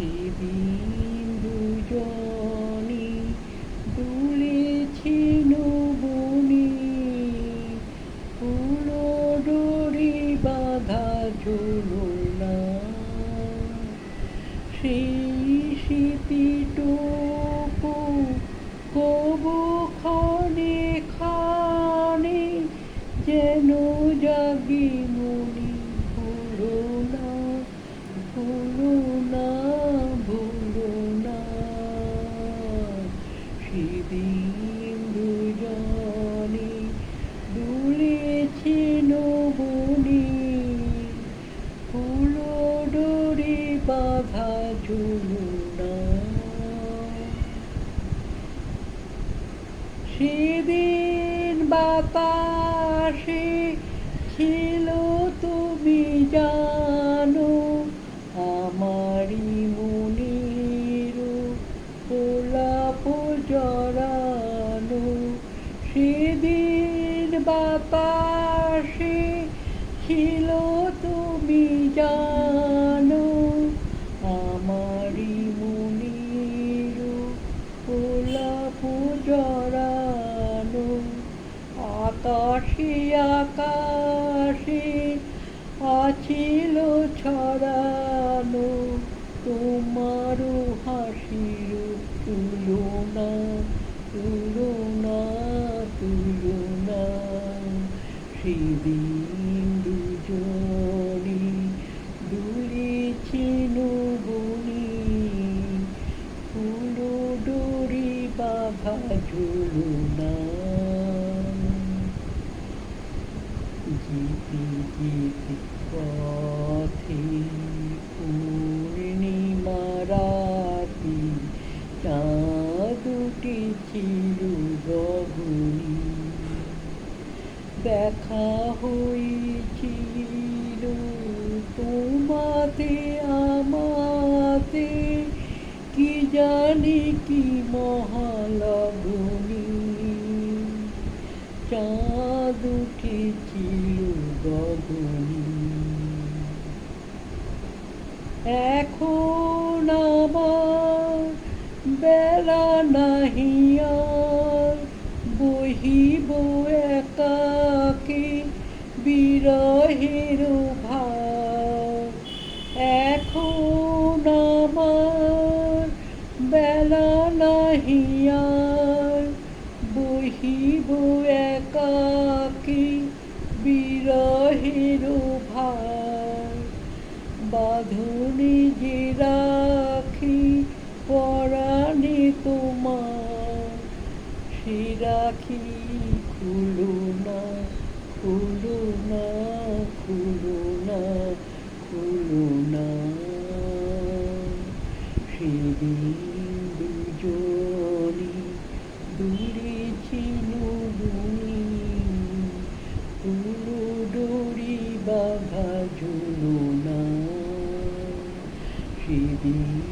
সেদিন দুজনে দুলেছিল বনে, ফুলো ডোরে বাঁধা ঝুলনা। সেই স্মৃতিটুকু কবু ক্ষণে ক্ষণে যেন জাগে মনে। ভুলো না, ভুলো না, ভুলো না। সেদিন দুজনে দুলেছিল বনে, ফুলো ডোরে বাঁধা ঝুলনা। সেদিন বাতাসে ছিল তুমি জানো আমারই মনের গোলাপ জড়ানো। সেদিন বাতাসে ছিল তুমি জানো আমারই মনের গোলাপ জড়ানো। আকাশে আকাশে আছিল ছড়ানো তোমারও হাসির তুলনা, তুলনা, তুলনা। সেদিন দুজনে দুলেছিল বনে, ফুলো ডোরে বাঁধা ঝুলনা। যেতে যেতে পথে পূর্ণিমা রাতে চাঁদ উঠেছিল গগনে। দেখা হয়েছিল তোমাতে আমাতে, কি জানি কি মহালগ্নে। চাঁদ উঠেছিল গগনে। এখন আমার বেলা নাহি আর, বহিব একাকী বিরহের ভার। এখন আমার বেলা নাহি আর, বহিব একাকী বিরহের ভার। বাঁধনে যে রাখি পরাণে তোমার, সে রাখি খুলো না, খুলো না, খুলো না, খুলো না। সেদিন দুজনে দুলেছিল বনে, ফুলো ডোরে বাঁধা ঝুলনা। সেদিন